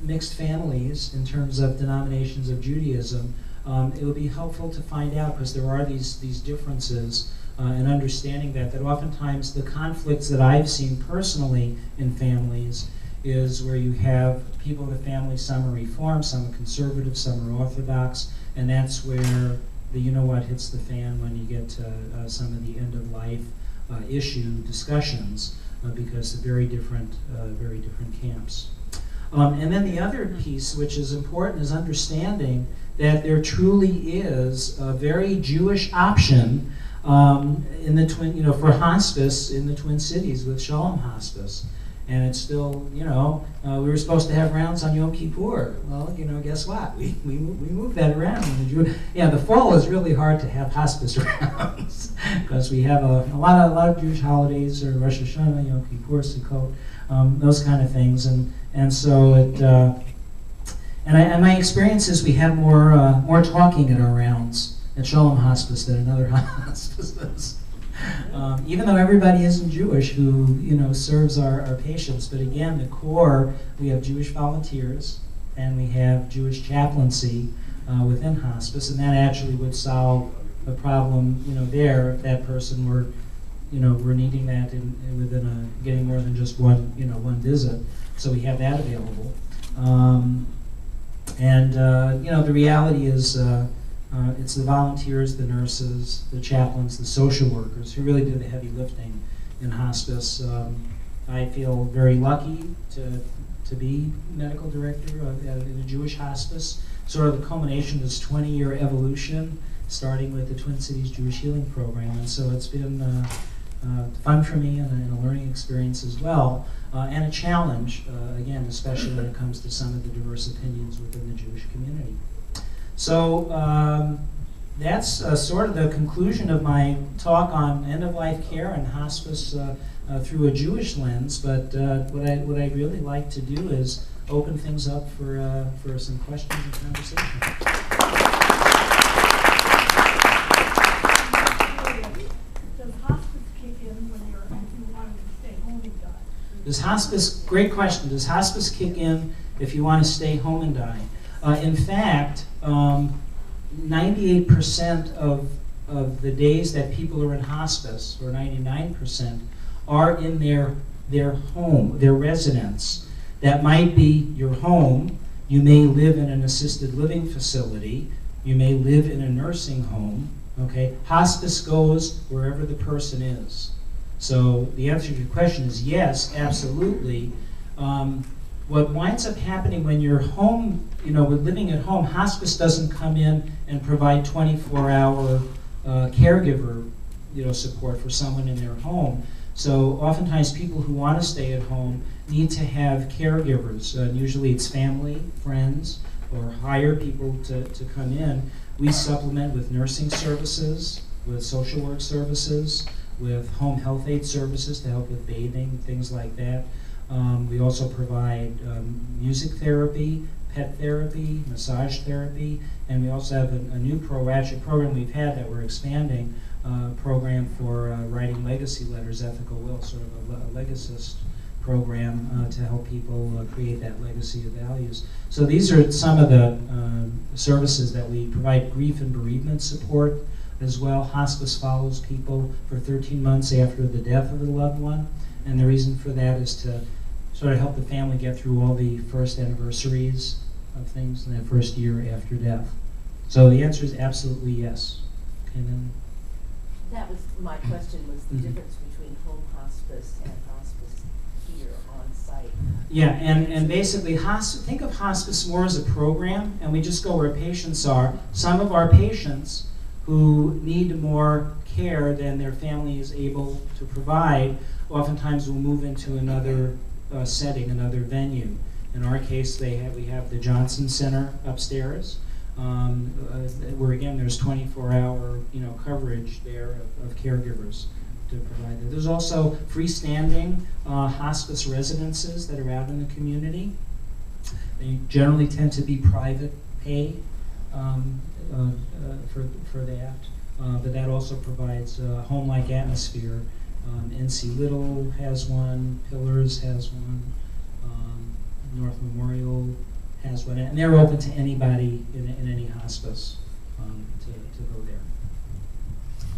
mixed families in terms of denominations of Judaism, it would be helpful to find out, because there are these differences, and understanding that oftentimes the conflicts that I've seen personally in families is where you have people in the family, some are Reformed, some are conservative, some are Orthodox, and that's where the hits the fan when you get to some of the end-of-life issue discussions, because they're very different camps. And then the other piece, which is important, is understanding that there truly is a very Jewish option in the for hospice in the Twin Cities with Shalom Hospice. And it's still, we were supposed to have rounds on Yom Kippur. Well, guess what? We moved that around. The fall is really hard to have hospice rounds because we have a lot of Jewish holidays, or Rosh Hashanah, Yom Kippur, Sukkot, those kind of things, and so it. And my experience is we have more talking at our rounds at Shalom Hospice than in other hospices. Even though everybody isn't Jewish who serves our patients, but again, the core, we have Jewish volunteers and we have Jewish chaplaincy within hospice, and that actually would solve a problem there if that person were we're needing that within getting more than just one visit. So we have that available, the reality is. It's the volunteers, the nurses, the chaplains, the social workers who really do the heavy lifting in hospice. I feel very lucky to be medical director in a Jewish hospice, sort of the culmination of this 20-year evolution, starting with the Twin Cities Jewish Healing Program. And so it's been fun for me and a learning experience as well, and a challenge, again, especially when it comes to some of the diverse opinions within the Jewish community. So that's sort of the conclusion of my talk on end-of-life care and hospice through a Jewish lens. But what I'd really like to do is open things up for some questions and conversation. Does hospice kick in when if you wanted to stay home and die? Does hospice? Great question. Does hospice kick in if you want to stay home and die? In fact, 98% of the days that people are in hospice, or 99%, are in their home, their residence. That might be your home. You may live in an assisted living facility. You may live in a nursing home. Okay, hospice goes wherever the person is. So the answer to your question is yes, absolutely. What winds up happening when you're home, with living at home, hospice doesn't come in and provide 24-hour caregiver, support for someone in their home. So oftentimes people who want to stay at home need to have caregivers. Usually it's family, friends, or hire people to come in. We supplement with nursing services, with social work services, with home health aid services to help with bathing, things like that. We also provide music therapy, pet therapy, massage therapy, and we also have a new program we've had that we're expanding, program for writing legacy letters, ethical will, sort of a legacist program to help people create that legacy of values. So these are some of the services that we provide. Grief and bereavement support as well. Hospice follows people for 13 months after the death of the loved one, and the reason for that is to sort of help the family get through all the first anniversaries of things in that first year after death. So the answer is absolutely yes. And then That was, my question was the Mhm. difference between home hospice and hospice here on site. yeah, and basically think of hospice more as a program, and we just go where patients are. Some of our patients who need more care than their family is able to provide oftentimes will move into another setting, another venue. In our case, we have the Johnson Center upstairs, where again there's 24-hour coverage there of caregivers to provide that. There's also freestanding hospice residences that are out in the community. They generally tend to be private pay for that, but that also provides a home-like atmosphere. NC Little has one, Pillars has one, North Memorial has one, and they're open to anybody in any hospice to go there.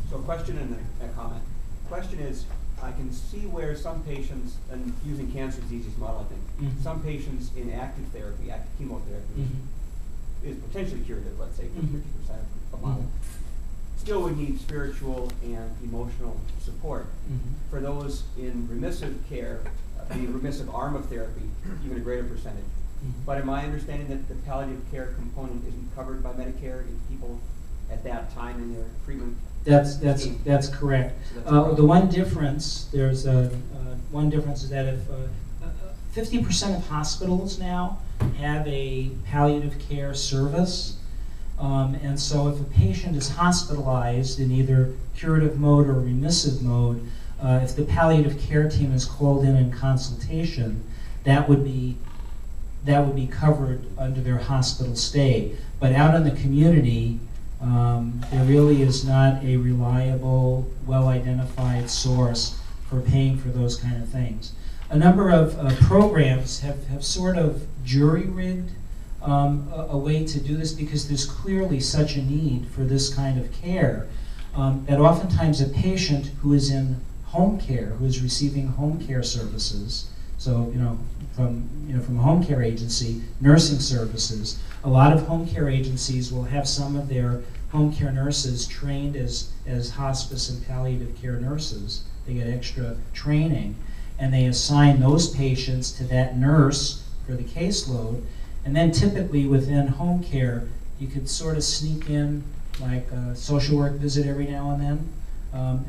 So a question and a comment. Question is, I can see where some patients, and using cancer is the easiest model, I think, Mhm. some patients in active therapy, active chemotherapy, Mhm. is potentially curative, let's say, for Mhm. 50% of the model, still would need spiritual and emotional support. Mhm. For those in remissive care, the remissive arm of therapy, even a greater percentage. Mhm. But am I understanding that the palliative care component isn't covered by Medicare in people at that time in their treatment? That's scheme? correct. So that's a The problem. one difference, there's one difference is that if 50% of hospitals now have a palliative care service, and so if a patient is hospitalized in either curative mode or remissive mode, if the palliative care team is called in consultation, that would be covered under their hospital stay. But out in the community, there really is not a reliable, well-identified source for paying for those kind of things. A number of programs have sort of jury-rigged a way to do this because there's clearly such a need for this kind of care that oftentimes a patient who is in home care, who is receiving home care services, so from a home care agency, nursing services, a lot of home care agencies will have some of their home care nurses trained as hospice and palliative care nurses. They get extra training, and they assign those patients to that nurse for the caseload. And then typically within home care, you could sort of sneak in like a social work visit every now and then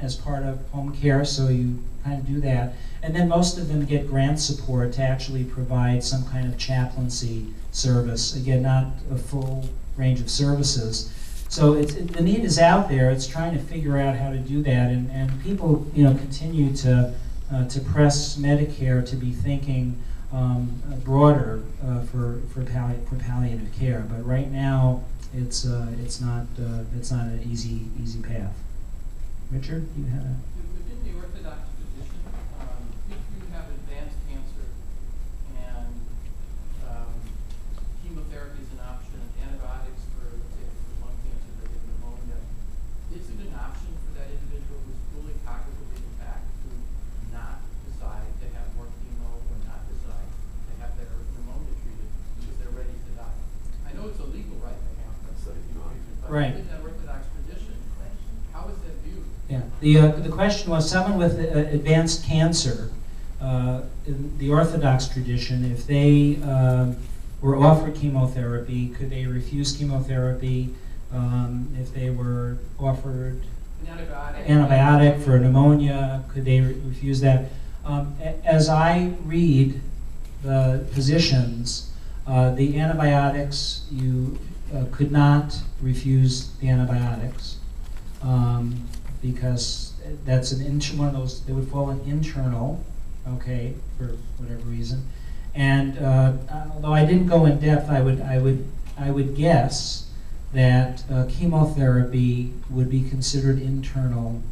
as part of home care, so you kind of do that. And then most of them get grant support to actually provide some kind of chaplaincy service. Again, not a full range of services. So the need is out there. It's trying to figure out how to do that, and people continue to press Medicare to be thinking broader for palliative care. But right now, it's not an easy path. Richard, you had a. Within the Orthodox tradition, if you have advanced cancer and chemotherapy is an option, antibiotics for, let's say, for lung cancer, they get pneumonia, is it an option for that individual who's fully cognitively intact to not decide to have more chemo or not decide to have their pneumonia treated because they're ready to die? I know it's a legal right to have, but Right. within that Orthodox tradition, how is that viewed? Yeah. The question was someone with advanced cancer in the Orthodox tradition, if they were offered chemotherapy, could they refuse chemotherapy? If they were offered antibiotic for pneumonia, could they refuse that? As I read the positions, the antibiotics, you could not refuse the antibiotics because that's one of those, they would fall in internal, okay, for whatever reason. And although I didn't go in depth, I would guess that chemotherapy would be considered internal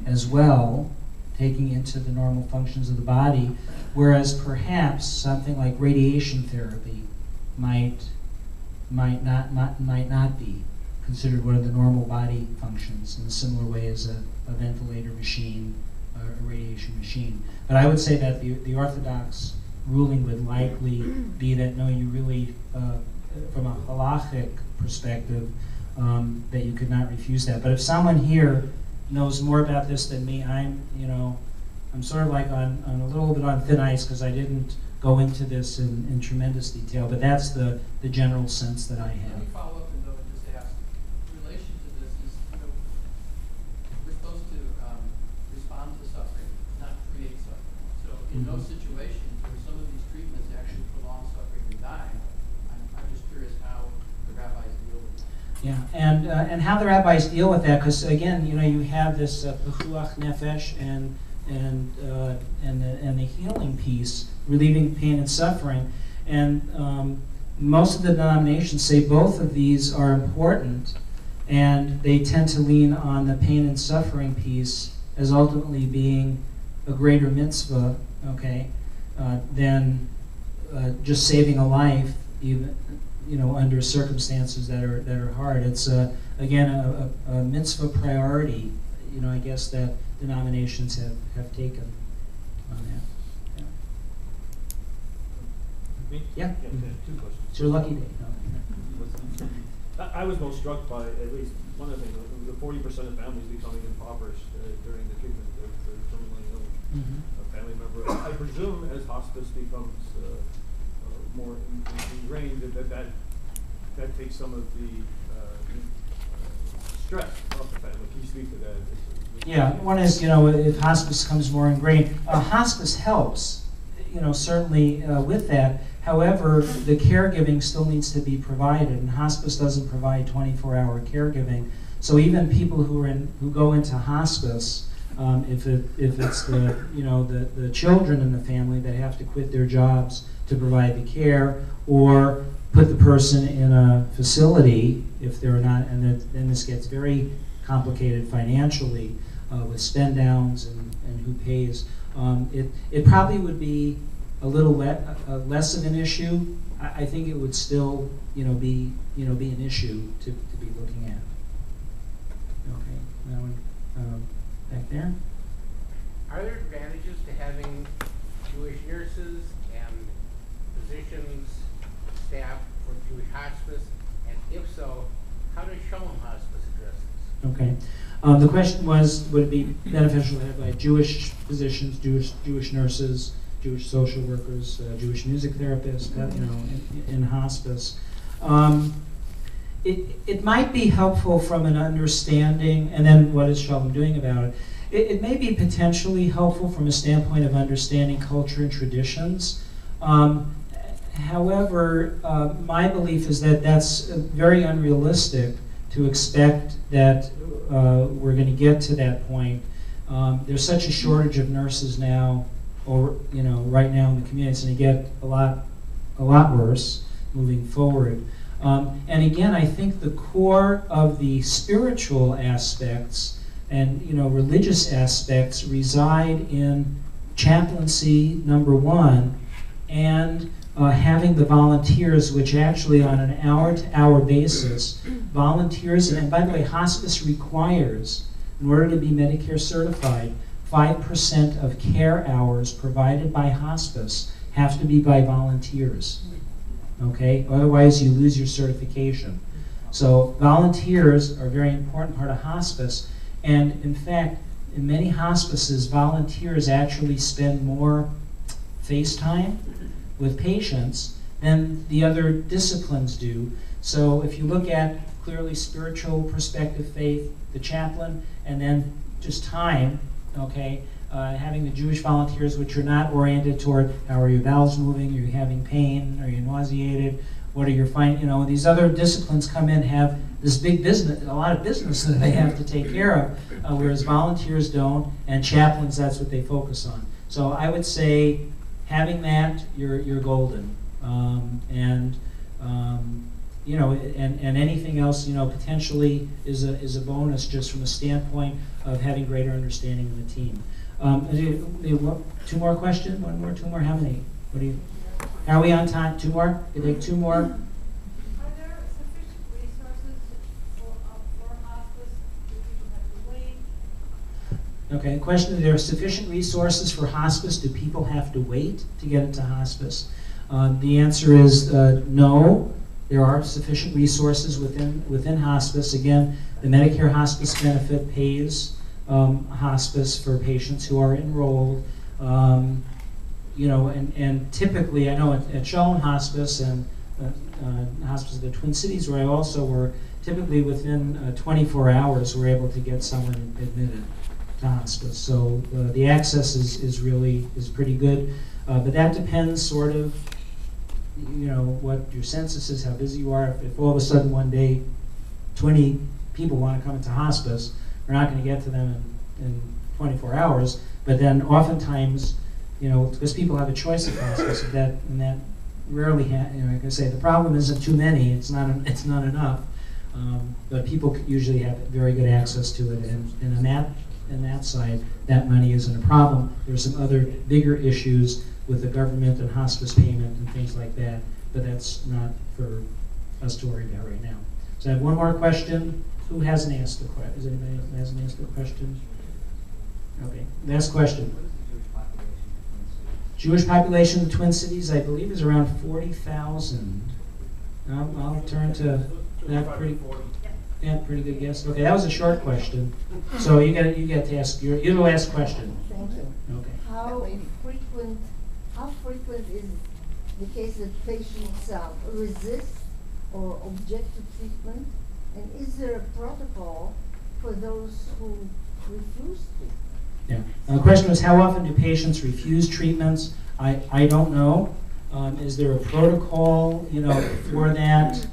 as well, taking into the normal functions of the body, whereas perhaps something like radiation therapy might not be considered one of the normal body functions in a similar way as a ventilator machine or a radiation machine. But I would say that the orthodox ruling would likely be that no, you really, from a halachic perspective, that you could not refuse that. But if someone here knows more about this than me, I'm sort of like on a little bit on thin ice because I didn't go into this in tremendous detail, but that's the general sense that I Let have. me follow up and though and just ask, in relation to this is, we're supposed to respond to suffering, not create suffering. So in those situations where some of these treatments actually prolong suffering and dying, I'm just curious how the rabbis deal with it. Yeah, and how the rabbis deal with that, because again, you have this pechuach nefesh and the healing piece, relieving pain and suffering, and most of the denominations say both of these are important, and they tend to lean on the pain and suffering piece as ultimately being a greater mitzvah, okay, than just saving a life, even under circumstances that are hard. It's again a mitzvah priority, I guess that denominations have taken on that. Yeah. Two questions. It's your lucky day. I was most struck by at least one of the things, the 40% of families becoming impoverished during the treatment of the terminally ill family member. I presume as hospice becomes more ingrained, that takes some of the stress off the family. Can you speak to that? Yeah, one is, if hospice becomes more ingrained, hospice helps, certainly with that. However, the caregiving still needs to be provided, and hospice doesn't provide 24-hour caregiving. So even people who go into hospice, if it's the children in the family that have to quit their jobs to provide the care, or put the person in a facility if they're not, and then this gets very complicated financially with spend downs and who pays. It probably would be a little less of an issue. I think it would still be an issue to be looking at. Okay, that one back there. Are there advantages to having Jewish nurses and physicians staff for Jewish hospice? And if so, how does Shalom Hospice address this? Okay. The question was, would it be beneficial to have like Jewish physicians, Jewish nurses, Jewish social workers, Jewish music therapists, in hospice? It might be helpful from an understanding, and then what is Shalom doing about it? It may be potentially helpful from a standpoint of understanding culture and traditions. However, my belief is that that's very unrealistic to expect that we're going to get to that point. There's such a shortage of nurses now, or right now in the community, it's going to get a lot worse moving forward. And again, I think the core of the spiritual aspects and religious aspects reside in chaplaincy, number one, and having the volunteers, which actually on an hour-to-hour basis, volunteers, and by the way, hospice requires, in order to be Medicare certified, 5% of care hours provided by hospice have to be by volunteers. Okay? Otherwise, you lose your certification. So volunteers are a very important part of hospice. And in fact, in many hospices, volunteers actually spend more face time with patients than the other disciplines do. So if you look at clearly spiritual perspective, faith, the chaplain, and then just time, okay, having the Jewish volunteers, which are not oriented toward how are your bowels moving, are you having pain, are you nauseated, what are your these other disciplines come in, have this big business, a lot of business that they have to take care of, whereas volunteers don't, and chaplains, that's what they focus on. So I would say having that, you're golden. And anything else, potentially is a bonus just from a standpoint of having greater understanding of the team. Two more questions? One more, two more? How many? What do you? Are we on time? Two more? You take two more? Are there sufficient resources for hospice? Do people have to wait? Okay, question, are there sufficient resources for hospice? Do people have to wait to get into hospice? The answer is no. There are sufficient resources within hospice. Again, the Medicare hospice benefit pays hospice for patients who are enrolled. And typically, I know at Sheldon Hospice and Hospice of the Twin Cities, where I also work, typically within 24 hours, we're able to get someone admitted to hospice. So the access is pretty good, but that depends sort of, what your census is, how busy you are. If all of a sudden one day 20 people want to come into hospice, we're not going to get to them in 24 hours. But then oftentimes, because people have a choice of hospice, and that rarely, like I say, the problem isn't too many. It's not enough. But people usually have very good access to it, and on that side, that money isn't a problem. There's some other bigger issues with the government and hospice payment and things like that, but that's not for us to worry about right now. So I have one more question. Who hasn't asked a question? Is anybody who hasn't asked a question? Okay, last question. Jewish population in the Twin Cities, I believe, is around 40,000. I'll turn to that. Pretty good guess. Okay, that was a short question. So you get to ask you're the last question. Thank you. Okay. How frequent is the case that patients resist or object to treatment? And is there a protocol for those who refuse to? Yeah. The question was, how often do patients refuse treatments? I don't know. Is there a protocol, for that?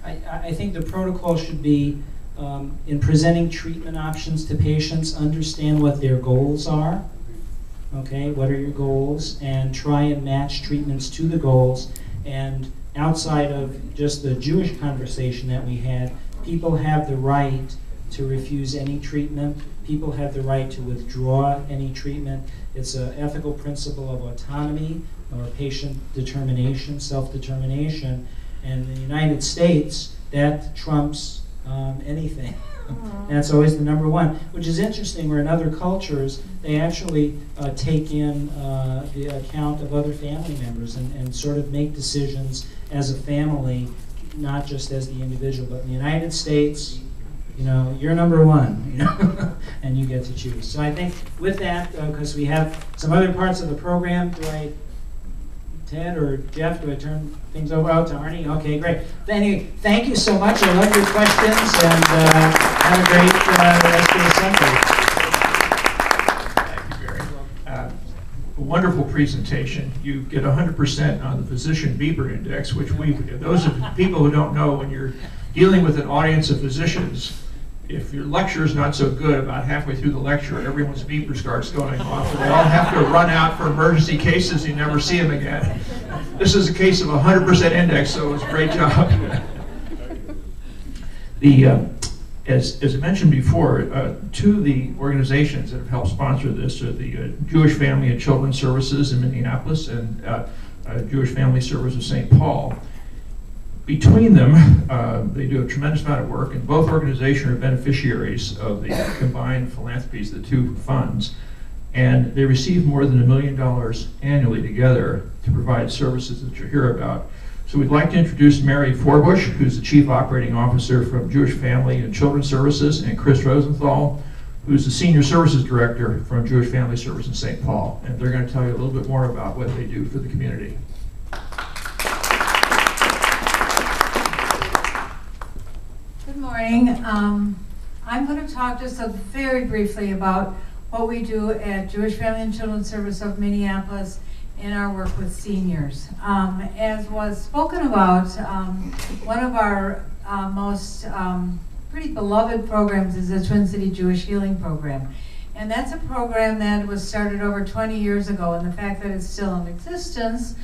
I think the protocol should be, in presenting treatment options to patients, understand what their goals are. Okay, what are your goals? And try and match treatments to the goals. And outside of just the Jewish conversation that we had, people have the right to refuse any treatment. People have the right to withdraw any treatment. It's an ethical principle of autonomy or patient determination, self-determination. And in the United States, that trumps anything. That's always the number one, which is interesting, where in other cultures, they actually take in the account of other family members and sort of make decisions as a family, not just as the individual. But in the United States, you're number one, and you get to choose. So I think with that, because we have some other parts of the program, Ted or Jeff, do I turn things over out to Arnie? Okay, great. Thank you so much. I love your questions, and have a great rest of the Sunday. Thank you, Gary. A wonderful presentation. You get 100% on the physician Bieber index, which those of people who don't know, when you're dealing with an audience of physicians, if your lecture is not so good, about halfway through the lecture, everyone's beeper starts going off, and they all have to run out for emergency cases. You never see them again. This is a case of 100% index, so it was a great job. As I mentioned before, two of the organizations that have helped sponsor this are the Jewish Family and Children's Services in Minneapolis and Jewish Family Service of St. Paul. Between them, they do a tremendous amount of work, and both organizations are beneficiaries of the combined philanthropies of the two funds. And they receive more than $1 million annually together to provide services that you'll hear about. So we'd like to introduce Mary Forbush, who's the Chief Operating Officer from Jewish Family and Children's Services, and Chris Rosenthal, who's the Senior Services Director from Jewish Family Service in St. Paul. And they're going to tell you a little bit more about what they do for the community. I'm going to talk just very briefly about what we do at Jewish Family and Children's Service of Minneapolis in our work with seniors. As was spoken about, one of our most pretty beloved programs is the Twin City Jewish Healing Program. And that's a program that was started over 20 years ago, and the fact that it's still in existence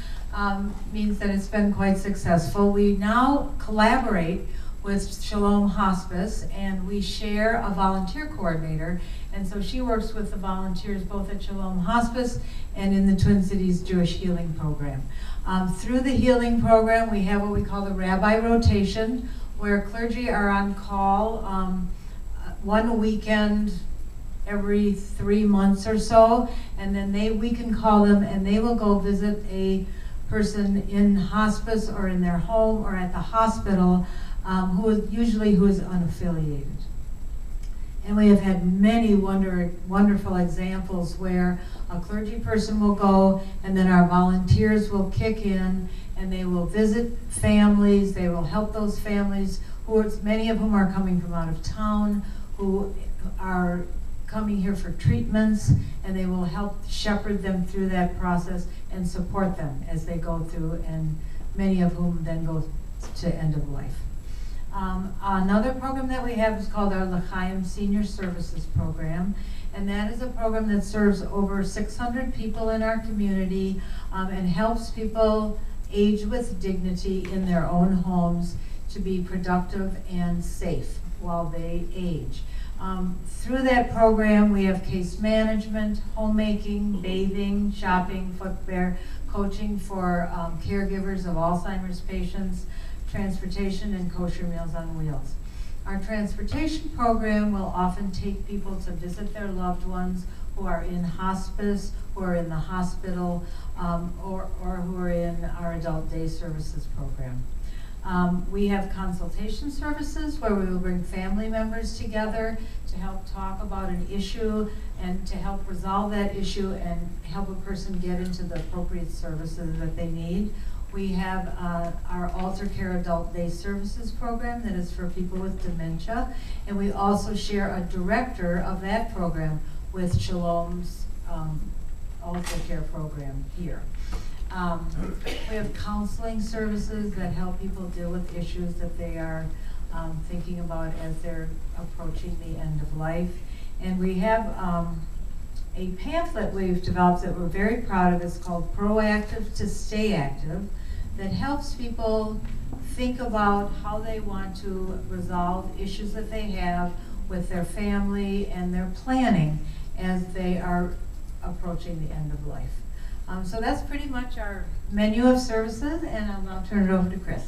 means that it's been quite successful. We now collaborate with Shalom Hospice, and we share a volunteer coordinator, and so she works with the volunteers both at Shalom Hospice and in the Twin Cities Jewish Healing Program. Through the healing program, we have what we call the rabbi rotation, where clergy are on call one weekend every 3 months or so, and then we can call them and they will go visit a person in hospice or in their home or at the hospital who is unaffiliated. And we have had many wonderful examples where a clergy person will go and then our volunteers will kick in and they will visit families, they will help those families, many of whom are coming from out of town, who are coming here for treatments, and they will help shepherd them through that process and support them as they go through, and many of whom then go to end of life. Another program that we have is called our L'Chaim Senior Services Program, and that is a program that serves over 600 people in our community and helps people age with dignity in their own homes to be productive and safe while they age. Through that program, we have case management, homemaking, bathing, shopping, footwear, coaching for caregivers of Alzheimer's patients, transportation, and kosher meals on wheels. Our transportation program will often take people to visit their loved ones who are in hospice, who are in the hospital, or who are in our adult day services program. We have consultation services where we will bring family members together to help talk about an issue and to help resolve that issue and help a person get into the appropriate services that they need. We have our Alter Care Adult Day Services program that is for people with dementia, and we also share a director of that program with Shalom's Alter Care program here. We have counseling services that help people deal with issues that they are thinking about as they're approaching the end of life. And we have a pamphlet we've developed that we're very proud of. It's called Proactive to Stay Active, that helps people think about how they want to resolve issues that they have with their family and their planning as they are approaching the end of life. So that's pretty much our menu of services, and I'll now turn it over to Chris.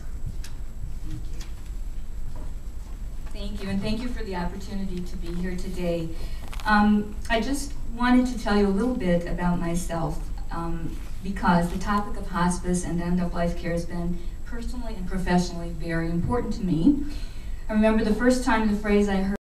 Thank you, and thank you for the opportunity to be here today. I just wanted to tell you a little bit about myself because the topic of hospice and end-of-life care has been personally and professionally very important to me. I remember the first time the phrase I heard